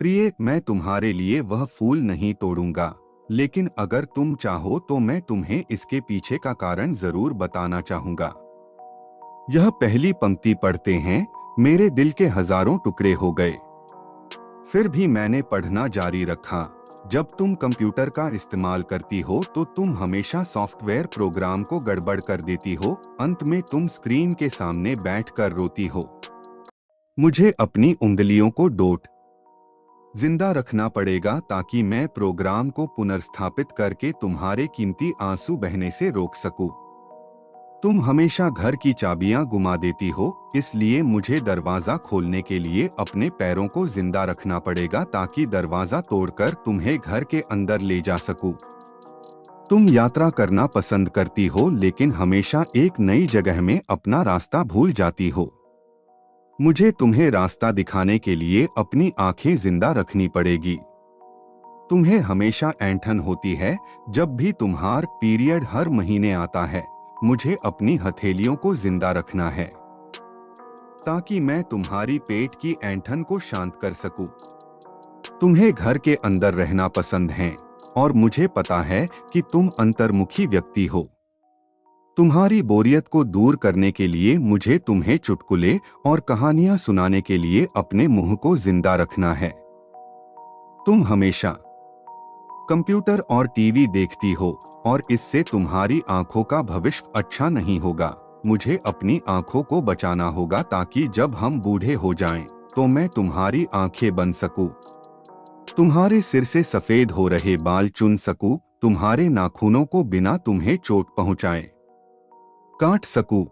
प्रिय, मैं तुम्हारे लिए वह फूल नहीं तोड़ूंगा, लेकिन अगर तुम चाहो तो मैं तुम्हें इसके पीछे का कारण जरूर बताना चाहूंगा। यह पहली पंक्ति पढ़ते हैं, मेरे दिल के हजारों टुकड़े हो गए। फिर भी मैंने पढ़ना जारी रखा। जब तुम कंप्यूटर का इस्तेमाल करती हो तो तुम हमेशा सॉफ्टवेयर प्रोग्राम को गड़बड़ कर देती हो। अंत में तुम स्क्रीन के सामने बैठकर रोती हो। मुझे अपनी उंगलियों को डोट जिंदा रखना पड़ेगा ताकि मैं प्रोग्राम को पुनर्स्थापित करके तुम्हारे कीमती आंसू बहने से रोक सकूं। तुम हमेशा घर की चाबियां गुमा देती हो, इसलिए मुझे दरवाजा खोलने के लिए अपने पैरों को जिंदा रखना पड़ेगा ताकि दरवाजा तोड़कर तुम्हें घर के अंदर ले जा सकूं। तुम यात्रा करना पसंद करती हो, लेकिन हमेशा एक नई जगह में अपना रास्ता भूल जाती हो। मुझे तुम्हें रास्ता दिखाने के लिए अपनी आंखें जिंदा रखनी पड़ेगी। तुम्हें हमेशा ऐंठन होती है जब भी तुम्हार पीरियड हर महीने आता है। मुझे अपनी हथेलियों को जिंदा रखना है ताकि मैं तुम्हारी पेट की ऐंठन को शांत कर सकूं। तुम्हें घर के अंदर रहना पसंद है और मुझे पता है कि तुम अंतर्मुखी व्यक्ति हो। तुम्हारी बोरियत को दूर करने के लिए मुझे तुम्हें चुटकुले और कहानियां सुनाने के लिए अपने मुंह को जिंदा रखना है। तुम हमेशा कंप्यूटर और टीवी देखती हो और इससे तुम्हारी आंखों का भविष्य अच्छा नहीं होगा। मुझे अपनी आंखों को बचाना होगा ताकि जब हम बूढ़े हो जाएं, तो मैं तुम्हारी आंखें बन सकूं, तुम्हारे सिर से सफेद हो रहे बाल चुन सकूं, तुम्हारे नाखूनों को बिना तुम्हें चोट पहुंचाए काट सकूं।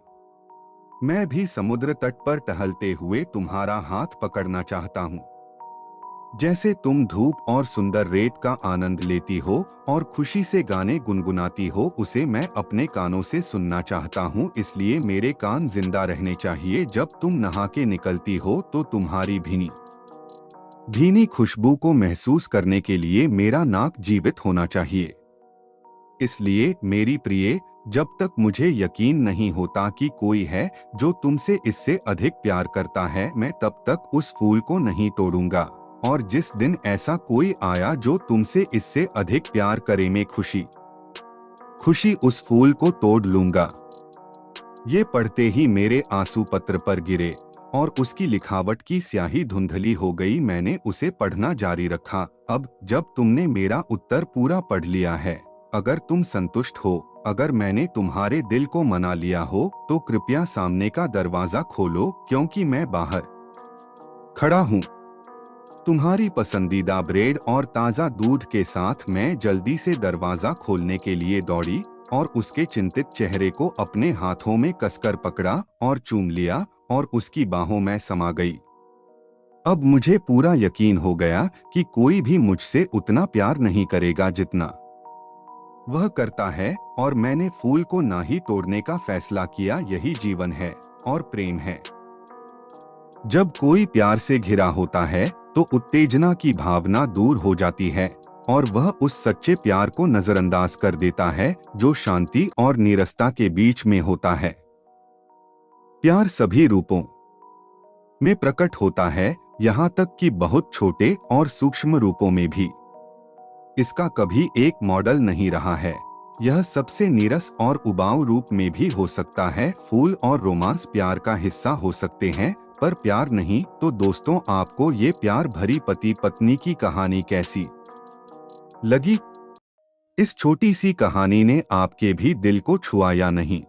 मैं भी समुद्र तट पर टहलते हुए तुम्हारा हाथ पकड़ना चाहता हूं। जैसे तुम धूप और सुंदर रेत का आनंद लेती हो और खुशी से गाने गुनगुनाती हो, उसे मैं अपने कानों से सुनना चाहता हूँ। इसलिए मेरे कान जिंदा रहने चाहिए। जब तुम नहा के निकलती हो तो तुम्हारी भीनी भीनी खुशबू को महसूस करने के लिए मेरा नाक जीवित होना चाहिए। इसलिए मेरी प्रिय, जब तक मुझे यकीन नहीं होता कि कोई है जो तुमसे इससे अधिक प्यार करता है, मैं तब तक उस फूल को नहीं तोड़ूंगा। और जिस दिन ऐसा कोई आया जो तुमसे इससे अधिक प्यार करे, मैं खुशी खुशी उस फूल को तोड़ लूंगा। ये पढ़ते ही मेरे आंसू पत्र पर गिरे और उसकी लिखावट की स्याही धुंधली हो गई। मैंने उसे पढ़ना जारी रखा। अब जब तुमने मेरा उत्तर पूरा पढ़ लिया है, अगर तुम संतुष्ट हो, अगर मैंने तुम्हारे दिल को मना लिया हो, तो कृपया सामने का दरवाजा खोलो, क्योंकि मैं बाहर खड़ा हूँ। तुम्हारी पसंदीदा ब्रेड और ताज़ा दूध के साथ मैं जल्दी से दरवाजा खोलने के लिए दौड़ी और उसके चिंतित चेहरे को अपने हाथों में कसकर पकड़ा और चूम लिया और उसकी बाहों में समा गई। अब मुझे पूरा यकीन हो गया कि कोई भी मुझसे उतना प्यार नहीं करेगा जितना वह करता है, और मैंने फूल को ना ही तोड़ने का फैसला किया। यही जीवन है और प्रेम है। जब कोई प्यार से घिरा होता है तो उत्तेजना की भावना दूर हो जाती है और वह उस सच्चे प्यार को नजरअंदाज कर देता है जो शांति और नीरसता के बीच में होता है। प्यार सभी रूपों में प्रकट होता है, यहाँ तक कि बहुत छोटे और सूक्ष्म रूपों में भी। इसका कभी एक मॉडल नहीं रहा है। यह सबसे नीरस और उबाऊ रूप में भी हो सकता है। फूल और रोमांस प्यार का हिस्सा हो सकते हैं, पर प्यार नहीं। तो दोस्तों, आपको ये प्यार भरी पति पत्नी की कहानी कैसी लगी? इस छोटी सी कहानी ने आपके भी दिल को छुआ या नहीं?